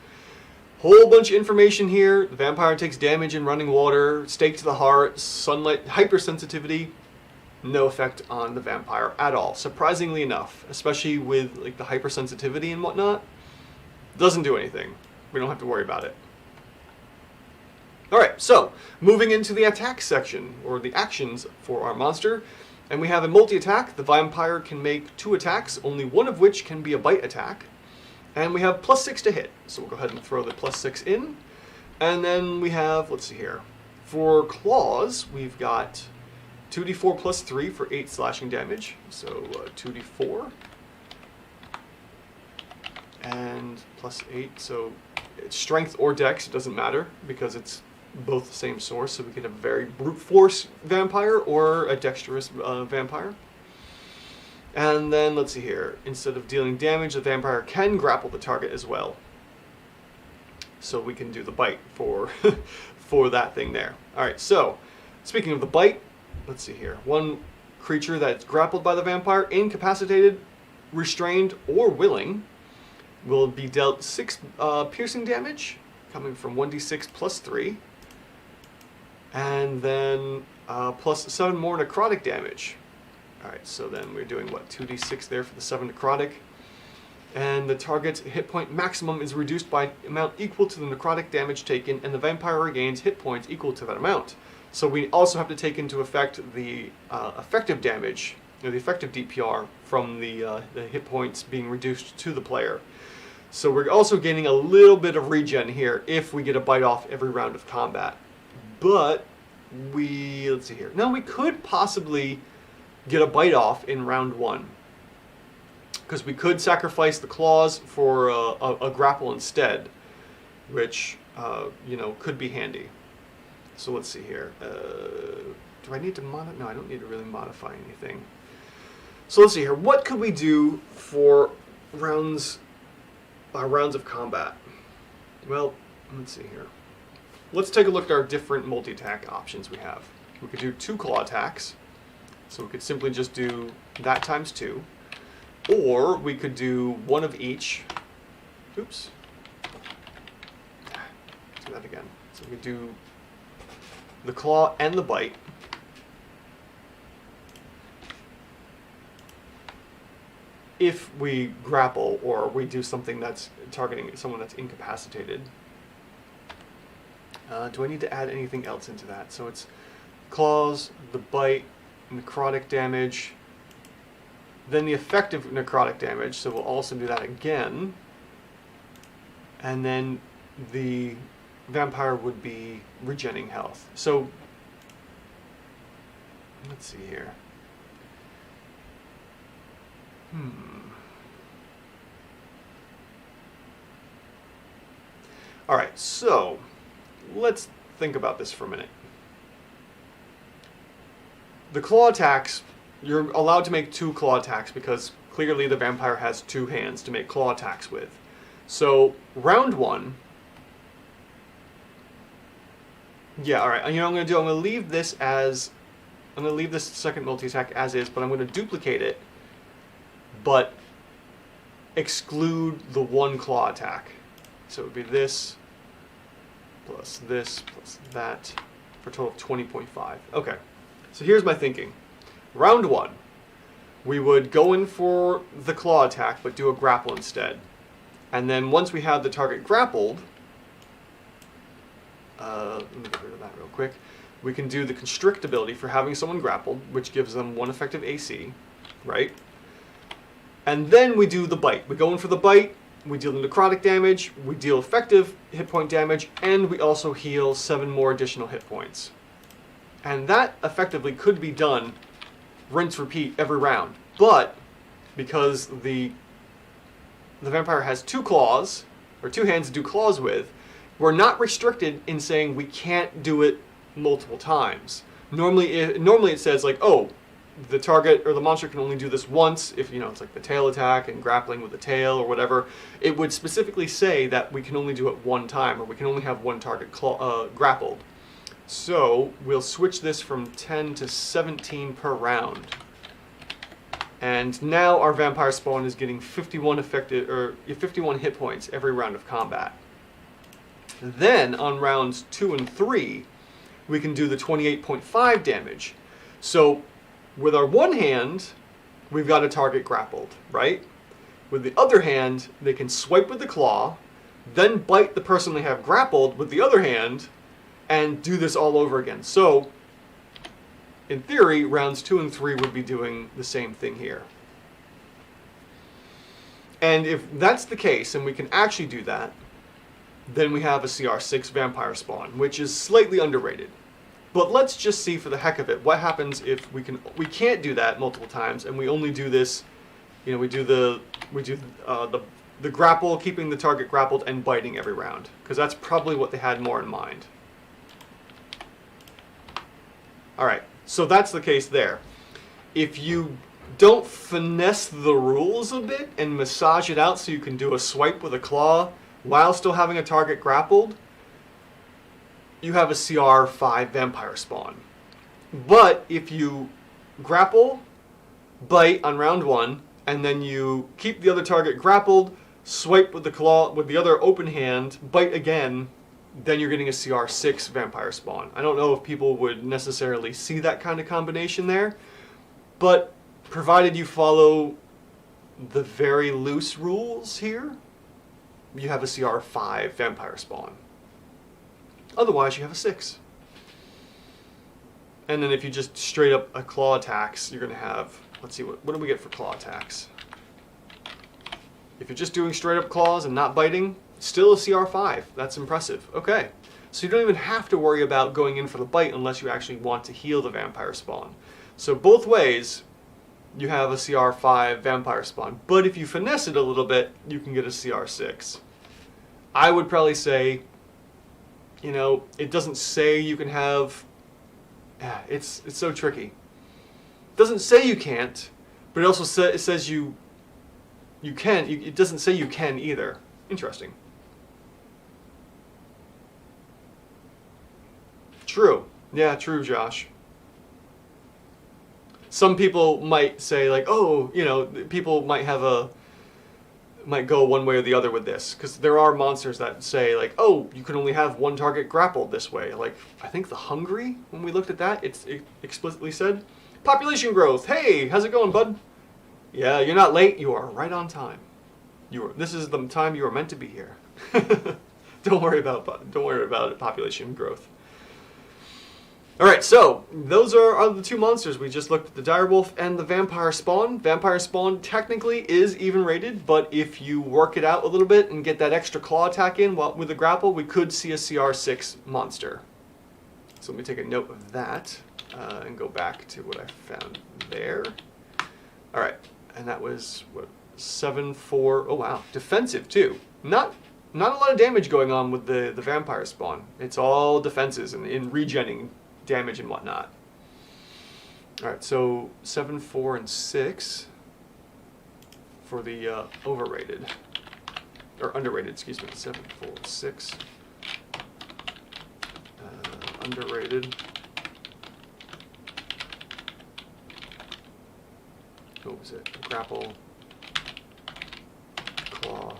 Whole bunch of information here. The vampire takes damage in running water, stake to the heart, sunlight, hypersensitivity. No effect on the vampire at all, surprisingly enough, especially with like the hypersensitivity and whatnot. Doesn't do anything. We don't have to worry about it. Alright, so moving into the attack section, or the actions for our monster. And we have a multi-attack. The vampire can make 2 attacks, only one of which can be a bite attack. And we have +6 to hit. So we'll go ahead and throw the +6 in. And then we have, let's see here. For claws, we've got 2d4 +3 for 8 slashing damage. So 2d4. And +8, so it's strength or dex, it doesn't matter, because it's both the same source, so we get a very brute force vampire or a dexterous vampire. And then, let's see here, instead of dealing damage, the vampire can grapple the target as well. So we can do the bite for, for that thing there. Alright, so, speaking of the bite, let's see here. One creature that's grappled by the vampire, incapacitated, restrained or willing, will be dealt 6 piercing damage, coming from 1d6 plus 3, and then plus 7 more necrotic damage. Alright, so then we're doing what, 2d6 there for the 7 necrotic. And the target's hit point maximum is reduced by an amount equal to the necrotic damage taken, and the vampire regains hit points equal to that amount. So we also have to take into effect the effective damage, the effective DPR from the hit points being reduced to the player. So we're also gaining a little bit of regen here if we get a bite off every round of combat. But let's see here. Now we could possibly get a bite off in round 1. Because we could sacrifice the claws for a grapple instead, which, could be handy. So let's see here. Do I need to modify? No, I don't need to really modify anything. So let's see here. What could we do for rounds of combat? Well, let's see here. Let's take a look at our different multi-attack options we have. We could do 2 claw attacks. So we could simply just do that times 2. Or we could do 1 of each. Oops. Let's do that again. So we do the claw and the bite. If we grapple or we do something that's targeting someone that's incapacitated. Do I need to add anything else into that? So it's claws, the bite, necrotic damage. Then the effective necrotic damage, so we'll also do that again. And then the vampire would be regenerating health. So, let's see here. Alright, so let's think about this for a minute. The claw attacks, you're allowed to make 2 claw attacks because clearly the vampire has 2 hands to make claw attacks with. So round 1, yeah, all right. I'm going to leave this second multi-attack as is, but I'm going to duplicate it, but exclude the 1 claw attack. So it would be this plus that for a total of 20.5. Okay. So here's my thinking. Round 1, we would go in for the claw attack, but do a grapple instead. And then once we have the target grappled, let me get rid of that real quick. We can do the constrict ability for having someone grappled, which gives them 1 effective AC, right? And then we do the bite. We go in for the bite, we deal the necrotic damage, we deal effective hit point damage, and we also heal 7 more additional hit points. And that effectively could be done rinse repeat every round. But because the vampire has 2 claws, or 2 hands to do claws with, we're not restricted in saying we can't do it multiple times. Normally it says like, oh, the target or the monster can only do this once if, it's like the tail attack and grappling with the tail or whatever. It would specifically say that we can only do it 1 time, or we can only have 1 target grappled. So we'll switch this from 10 to 17 per round. And now our vampire spawn is getting 51 hit points every round of combat. Then on rounds 2 and 3, we can do the 28.5 damage. So with our 1 hand, we've got a target grappled, right? With the other hand, they can swipe with the claw, then bite the person they have grappled with the other hand, and do this all over again. So, in theory, rounds 2 and 3 would be doing the same thing here. And if that's the case, and we can actually do that, then we have a CR6 vampire spawn, which is slightly underrated. But let's just see for the heck of it, what happens if we can't do that multiple times, and we only do this, we do the grapple, keeping the target grappled and biting every round, because that's probably what they had more in mind. Alright, so that's the case there. If you don't finesse the rules a bit and massage it out so you can do a swipe with a claw while still having a target grappled, you have a CR5 vampire spawn. But if you grapple, bite on round 1, and then you keep the other target grappled, swipe with the claw with the other open hand, bite again, then you're getting a CR6 vampire spawn. I don't know if people would necessarily see that kind of combination there, but provided you follow the very loose rules here, you have a CR5 vampire spawn. Otherwise, you have a 6. And then if you just straight up a claw attacks, you're going to have, let's see, what do we get for claw attacks? If you're just doing straight up claws and not biting, still a CR5. That's impressive. Okay. So you don't even have to worry about going in for the bite unless you actually want to heal the vampire spawn. So both ways, you have a CR5 vampire spawn. But if you finesse it a little bit, you can get a CR6. I would probably say, you know, it doesn't say you can have... It's so tricky. It doesn't say you can't, but it also it says you can. It doesn't say you can either. Interesting. True. Yeah, true, Josh. Some people might say like, oh, you know, people might go one way or the other with this, because there are monsters that say like, oh, you can only have one target grappled this way. Like, I think the Hungry, when we looked at that, it explicitly said, population growth. Hey, how's it going, bud? Yeah, you're not late. You are right on time. This is the time you are meant to be here. Don't worry about population growth. All right, so those are the two monsters. We just looked at the direwolf and the vampire spawn. Vampire spawn technically is even rated, but if you work it out a little bit and get that extra claw attack in with the grapple, we could see a CR6 monster. So let me take a note of that and go back to what I found there. All right, and that was what, 7-4. Oh wow, defensive too. Not a lot of damage going on with the vampire spawn. It's all defenses and in regenning damage and whatnot. All right, so 7, 4, and 6 for the overrated, or underrated, excuse me. 7, 4, 6. Underrated. What was it? Grapple, claw,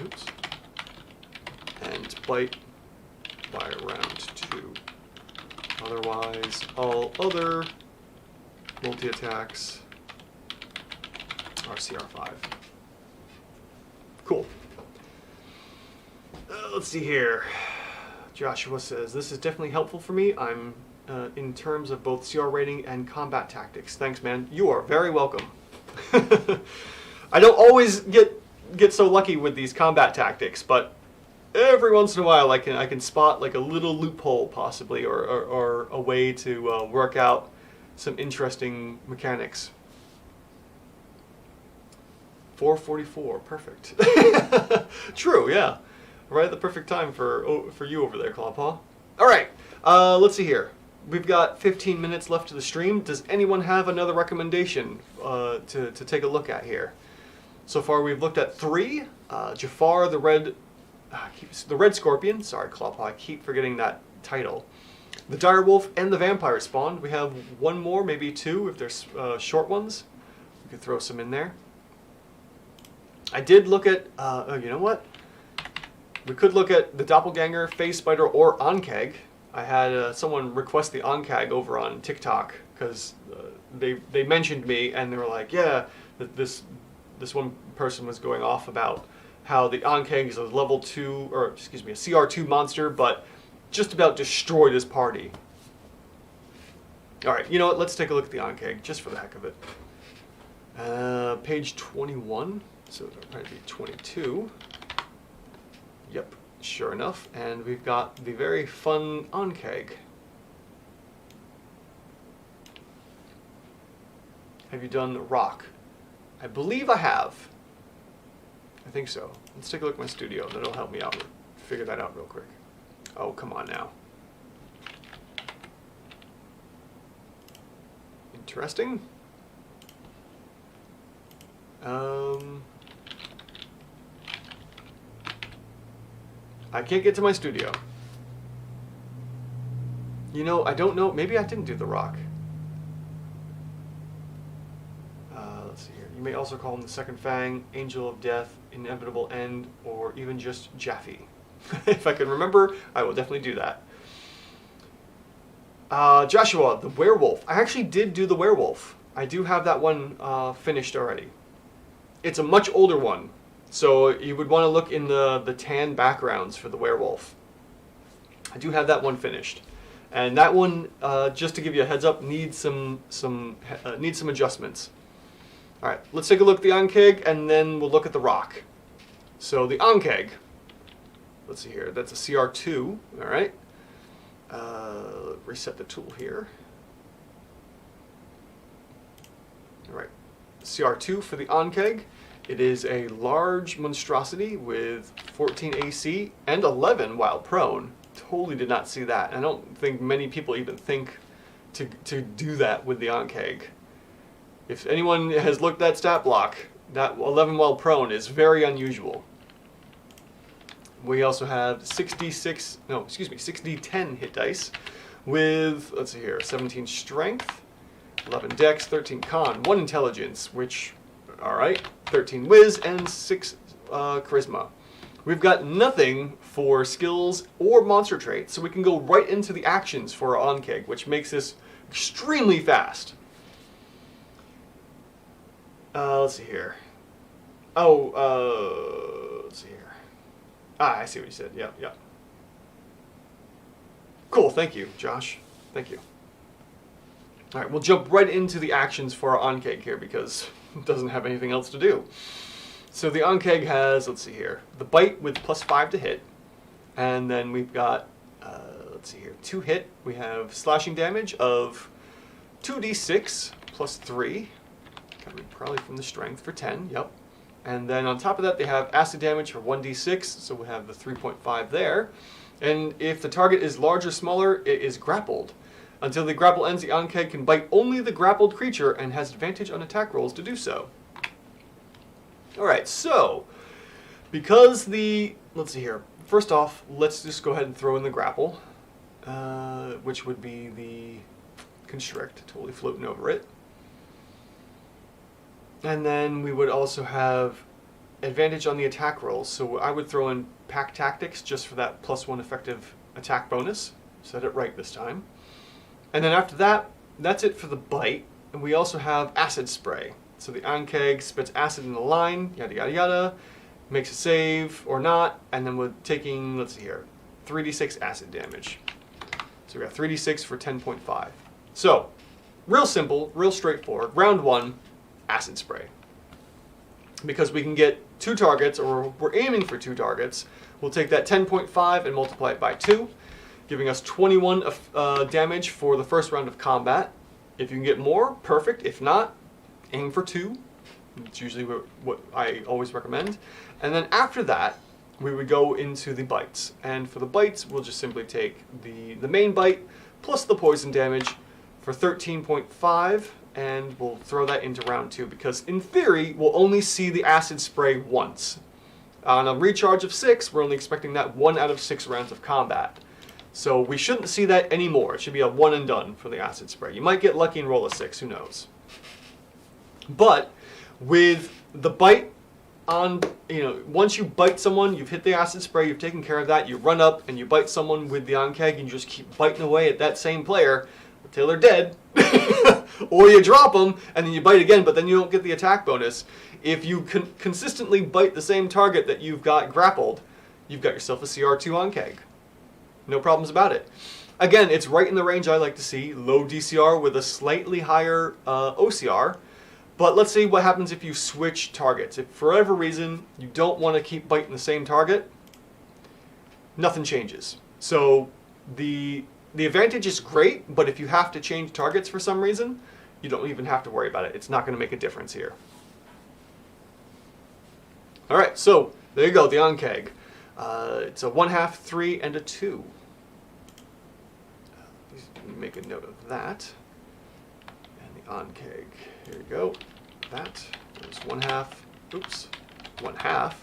oops, and bite by round 2. Otherwise, all other multi-attacks are CR5. Cool. Let's see here. Joshua says, this is definitely helpful for me. I'm in terms of both CR rating and combat tactics. Thanks, man. You are very welcome. I don't always get so lucky with these combat tactics, but every once in a while I can spot like a little loophole possibly, or a way to work out some interesting mechanics. 4:44, perfect. True, yeah. Right at the perfect time for you over there, Clawpaw. All right, let's see here. We've got 15 minutes left of the stream. Does anyone have another recommendation to take a look at here? So far we've looked at 3. Jafar, the Red Scorpion. Sorry, Clawpaw, I keep forgetting that title. The Direwolf and the Vampire Spawn. We have one more, maybe 2 if there's short ones. We could throw some in there. I did look at, oh, you know what? We could look at the Doppelganger, Phase Spider, or Ankeg. I had someone request the Ankeg over on TikTok because they mentioned me and they were like, yeah, this one person was going off about how the Ankeg is a level 2, or excuse me, a CR2 monster, but just about destroyed his party. All right, you know what? Let's take a look at the Ankeg just for the heck of it. Page 21, so it'll probably be 22. Yep, sure enough, and we've got the very fun Ankeg. Have you done the rock? I believe I have. I think so. Let's take a look at my studio. That'll help me out. Figure that out real quick. Oh, come on now. Interesting. I can't get to my studio. You know, I don't know. Maybe I didn't do the rock. Let's see here. You may also call him the Second Fang, Angel of Death, Inevitable End, or even just Jaffe. If I can remember, I will definitely do that. Joshua, the werewolf. I actually did do the werewolf. I do have that one finished already. It's a much older one, so you would want to look in the tan backgrounds for the werewolf. I do have that one finished, and that one, just to give you a heads up, needs some adjustments. All right, let's take a look at the Ankeg, and then we'll look at the rock. So the Ankeg, let's see here, that's a CR2, all right. Reset the tool here. All right, CR2 for the Ankeg. It is a large monstrosity with 14 AC and 11 while prone. Totally did not see that. I don't think many people even think to do that with the Ankeg. If anyone has looked at stat block, that 11 while prone is very unusual. We also have 60-10 hit dice with, let's see here, 17 strength, 11 dex, 13 con, 1 intelligence, which, all right, 13 whiz, and 6 charisma. We've got nothing for skills or monster traits, so we can go right into the actions for our Ankeg, which makes this extremely fast. Let's see here. Let's see here. I see what you said. Yeah. Cool, thank you, Josh. Thank you. All right, we'll jump right into the actions for our Ankeg here because it doesn't have anything else to do. So the Ankeg has, let's see here, the bite with +5 to hit, and then we've got, let's see here, 2 hit. We have slashing damage of 2d6 +3. Probably from the strength for 10, yep. And then on top of that, they have acid damage for 1d6, so we have the 3.5 there. And if the target is large or smaller, it is grappled. Until the grapple ends, the Ankeg can bite only the grappled creature and has advantage on attack rolls to do so. Alright, so, because let's see here. First off, let's just go ahead and throw in the grapple, which would be the constrict, totally floating over it. And then we would also have advantage on the attack rolls. So I would throw in Pack Tactics just for that +1 effective attack bonus. Set it right this time. And then after that, that's it for the bite. And we also have Acid Spray. So the Ankeg spits acid in the line, yada yada yada, makes a save or not, and then we're taking, let's see here, 3d6 acid damage. So we got 3d6 for 10.5. So, real simple, real straightforward. Round 1. Acid Spray. Because we can get 2 targets, or we're aiming for 2 targets, we'll take that 10.5 and multiply it by 2, giving us 21 damage for the first round of combat. If you can get more, perfect. If not, aim for 2. It's usually what I always recommend. And then after that, we would go into the bites. And for the bites, we'll just simply take the main bite plus the poison damage for 13.5. And we'll throw that into round 2 because in theory we'll only see the acid spray once. On a recharge of 6, we're only expecting that 1 out of 6 rounds of combat. So we shouldn't see that anymore. It should be a 1 and done for the acid spray. You might get lucky and roll a 6, who knows. But with the bite on, once you bite someone, you've hit the acid spray, you've taken care of that, you run up and you bite someone with the Ankeg and you just keep biting away at that same player until they're dead. Or you drop them and then you bite again, but then you don't get the attack bonus. If you consistently bite the same target that you've got grappled, you've got yourself a CR2 Ankeg. No problems about it. Again, it's right in the range I like to see. Low DCR with a slightly higher OCR. But let's see what happens if you switch targets. If for whatever reason you don't want to keep biting the same target, nothing changes. So the advantage is great, but if you have to change targets for some reason, you don't even have to worry about it. It's not going to make a difference here. All right, so there you go, the Ankeg. It's a 1/2, 3, and a 2. Let me make a note of that. And the Ankeg, here we go. That is 1/2, 1/2,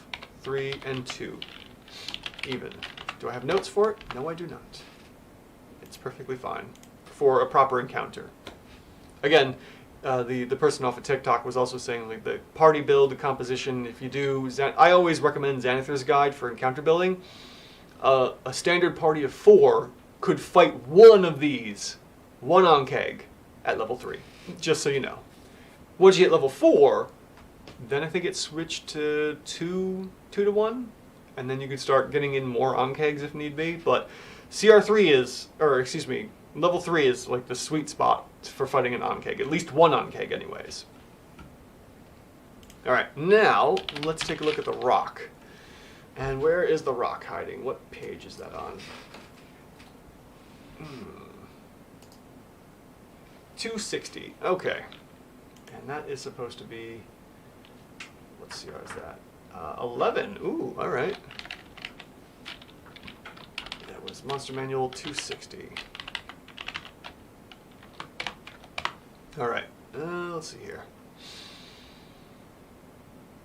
3, and 2. Even. Do I have notes for it? No, I do not. It's perfectly fine for a proper encounter. Again, The person off of TikTok was also saying like the party build, the composition. If you do, I always recommend Xanathar's Guide for encounter building. A standard party of 4 could fight one of these, one Ankeg, at level 3. Just so you know. Once you hit level 4, then I think it switched to 2 to 1, and then you could start getting in more Ankegs if need be. But CR3 is, or excuse me, level 3 is like the sweet spot for fighting an Ankeg, at least one Ankeg anyways. Alright, now let's take a look at the rock. And where is the rock hiding? What page is that on? 260, okay. And that is supposed to be, let's see, how is that? 11, ooh, alright. That was Monster Manual 260. Alright, let's see here.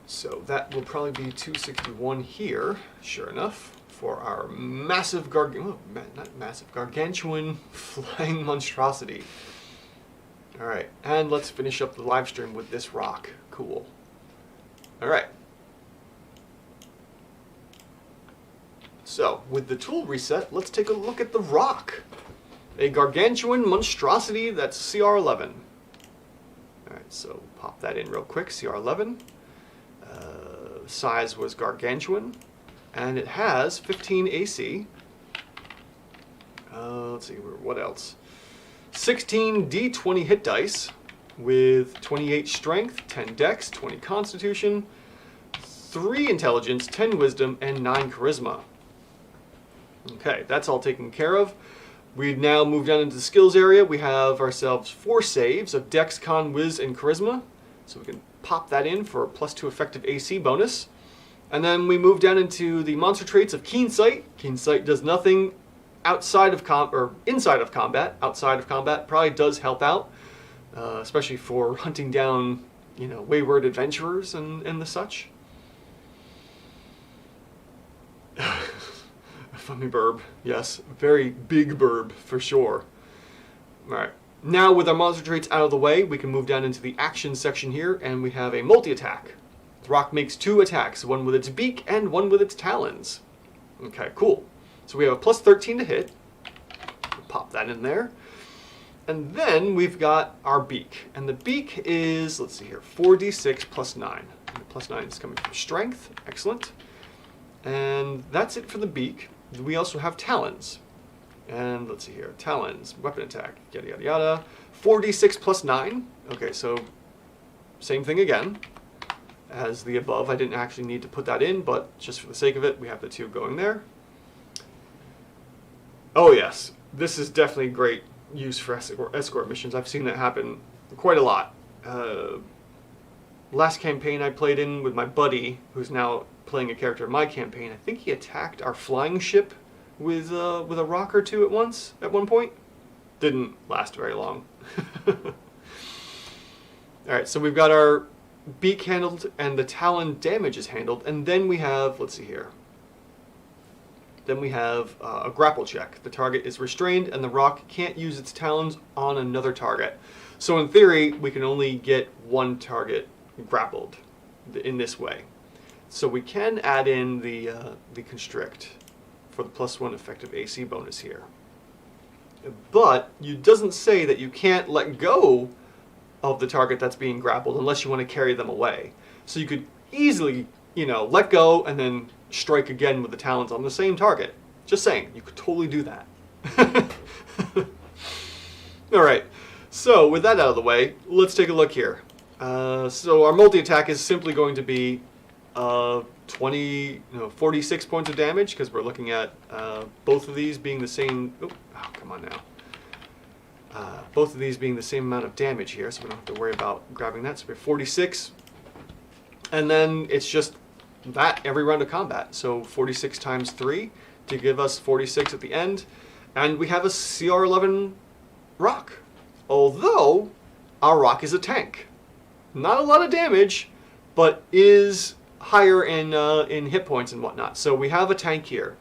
So that will probably be 261 here, sure enough, for our massive gargantuan flying monstrosity. Alright, and let's finish up the live stream with this rock. Cool. Alright. So, with the tool reset, let's take a look at the rock. A gargantuan monstrosity that's CR11. Alright, so pop that in real quick, CR11. Size was gargantuan, and it has 15 AC. Let's see, what else? 16 D20 hit dice with 28 strength, 10 dex, 20 constitution, 3 intelligence, 10 wisdom, and 9 charisma. Okay, that's all taken care of. We now move down into the skills area. We have ourselves 4 saves of dex, con, wiz, and charisma. So we can pop that in for a +2 effective AC bonus. And then we move down into the monster traits of Keen Sight. Keen Sight does nothing outside of inside of combat. Outside of combat probably does help out, especially for hunting down, you know, wayward adventurers and the such. Funny burb, yes, very big burb for sure. All right. Now with our monster traits out of the way, we can move down into the action section here, and we have a multi-attack. The rock makes 2 attacks, one with its beak and one with its talons. Okay, cool. So we have a +13 to hit. We'll pop that in there. And then we've got our beak. And the beak is, let's see here, 4d6 +9. And the +9 is coming from strength. Excellent. And that's it for the beak. We also have talons. And let's see here, talons, weapon attack, yada yada yada. 4d6 +9. Okay, so same thing again as the above. I didn't actually need to put that in, but just for the sake of it, we have the 2 going there. Oh yes, this is definitely great use for escort missions. I've seen that happen quite a lot. Last campaign I played in with my buddy, who's now playing a character in my campaign, I think he attacked our flying ship with a rock or 2 at one point. Didn't last very long. Alright, so we've got our beak handled and the talon damage is handled, and then we have, let's see here, then we have a grapple check. The target is restrained and the rock can't use its talons on another target. So in theory, we can only get one target grappled in this way. So we can add in the constrict for the +1 effective AC bonus here. But it doesn't say that you can't let go of the target that's being grappled unless you want to carry them away. So you could easily, you know, let go and then strike again with the talons on the same target. Just saying, you could totally do that. Alright, so with that out of the way, let's take a look here. So our multi-attack is simply going to be 46 points of damage, because we're looking at both of these being the same. Oh, come on now. Both of these being the same amount of damage here, so we don't have to worry about grabbing that. So we have 46, and then it's just that every round of combat. So 46 times 3 to give us 46 at the end, and we have a CR11 rock. Although our rock is a tank, not a lot of damage, but is higher in hit points and whatnot. So we have a tank here.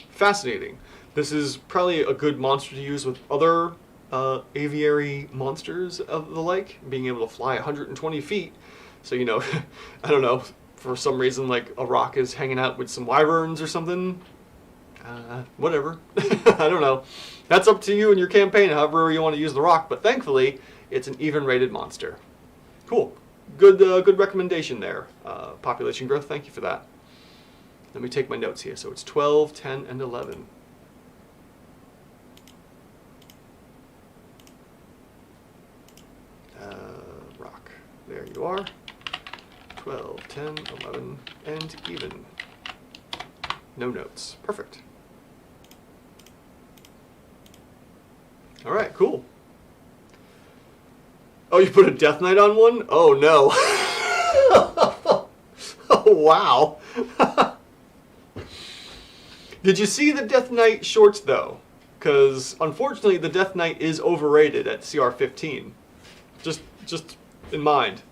Fascinating. This is probably a good monster to use with other aviary monsters of the like, being able to fly 120 feet. So, you know, I don't know, for some reason, like a rock is hanging out with some wyverns or something. Whatever. I don't know. That's up to you and your campaign, however you want to use the rock, but thankfully, it's an even rated monster. Cool. Good recommendation there. Population growth, thank you for that. Let me take my notes here. So it's 12, 10, and 11. Rock. There you are. 12, 10, 11, and even. No notes. Perfect. All right, cool. Oh, you put a Death Knight on one? Oh, no. Oh, wow. Did you see the Death Knight shorts, though? Because, unfortunately, the Death Knight is overrated at CR 15. Just in mind.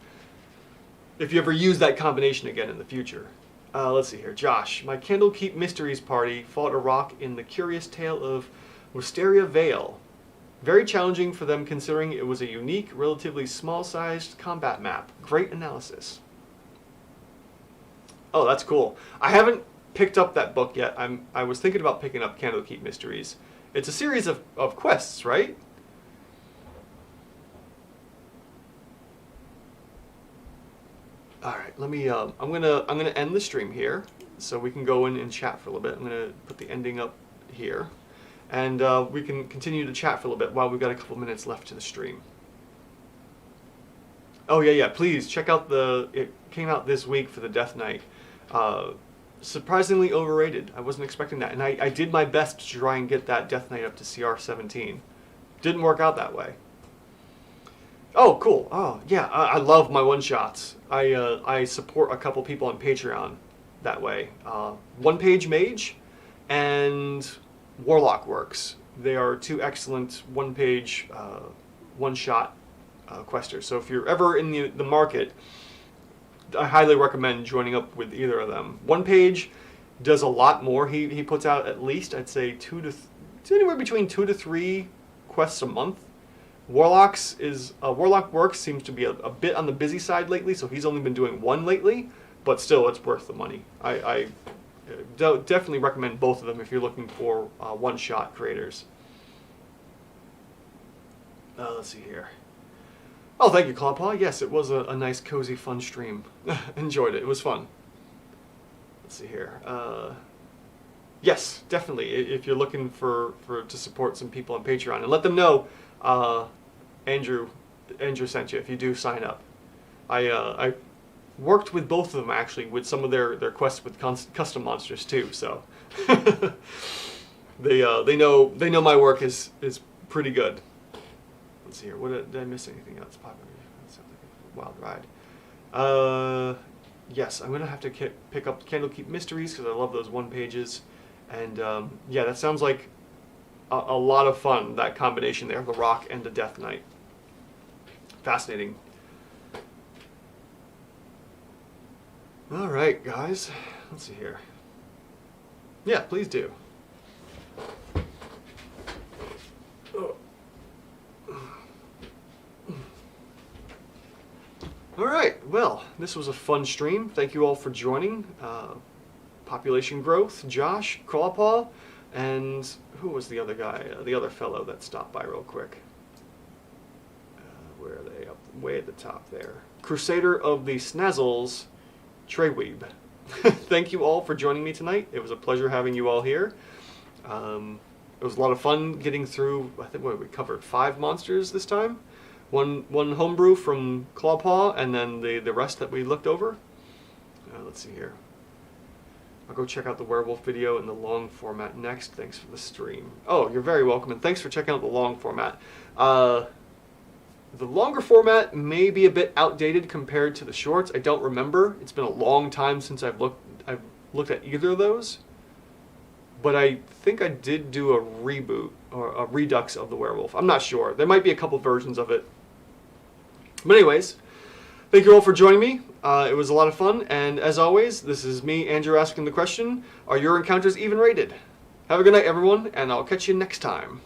If you ever use that combination again in the future. Let's see here. Josh, my Candlekeep Mysteries party fought a rock in the curious tale of Wisteria Vale. Very challenging for them considering it was a unique, relatively small-sized combat map. Great analysis. Oh, that's cool. I haven't picked up that book yet. I was thinking about picking up Candlekeep Mysteries. It's a series of quests, right? All right, let me. I'm gonna end the stream here, so we can go in and chat for a little bit. I'm gonna put the ending up here, and we can continue to chat for a little bit while we've got a couple minutes left to the stream. Oh yeah. Please check out it came out this week for the Death Knight. Surprisingly overrated. I wasn't expecting that, and I did my best to try and get that Death Knight up to CR 17. Didn't work out that way. Oh, cool. Oh, yeah. I love my one-shots. I support a couple people on Patreon that way. One Page Mage and Warlock Works. They are two excellent one-page, one-shot questers. So if you're ever in the market, I highly recommend joining up with either of them. One Page does a lot more. He puts out at least, I'd say, anywhere between 2 to 3 quests a month. Warlock Works seems to be a bit on the busy side lately, so he's only been doing one lately, but still, it's worth the money. I definitely recommend both of them if you're looking for one-shot creators. Let's see here. Oh, thank you, Clawpaw. Yes, it was a nice, cozy, fun stream. Enjoyed it. It was fun. Let's see here. Yes, definitely. If you're looking to support some people on Patreon, and let them know Andrew sent you if you do sign up. I worked with both of them actually with some of their quests with custom monsters too. So they know my work is pretty good. Let's see here. Did I miss anything else popular? That sounds like a wild ride. Yes, I'm gonna have to pick up Candlekeep Mysteries because I love those one pages, and yeah, that sounds like a lot of fun. That combination there, the Rock and the Death Knight. Fascinating. All right, guys. Let's see here. Yeah, please do. All right, well, this was a fun stream. Thank you all for joining. Population Growth, Josh, Clawpaw, and who was the other guy, the other fellow that stopped by real quick? Where are they? Up way at the top there. Crusader of the Snazzles, Treyweeb. Thank you all for joining me tonight. It was a pleasure having you all here. It was a lot of fun getting through, I think we covered 5 monsters this time. One homebrew from Clawpaw, and then the rest that we looked over. Let's see here. I'll go check out the werewolf video in the long format next. Thanks for the stream. Oh, you're very welcome, and thanks for checking out the long format. The longer format may be a bit outdated compared to the shorts. I don't remember. It's been a long time since I've looked at either of those. But I think I did do a reboot or a redux of the werewolf. I'm not sure. There might be a couple versions of it. But anyways, thank you all for joining me. It was a lot of fun. And as always, this is me, Andrew, asking the question, are your encounters even rated? Have a good night, everyone, and I'll catch you next time.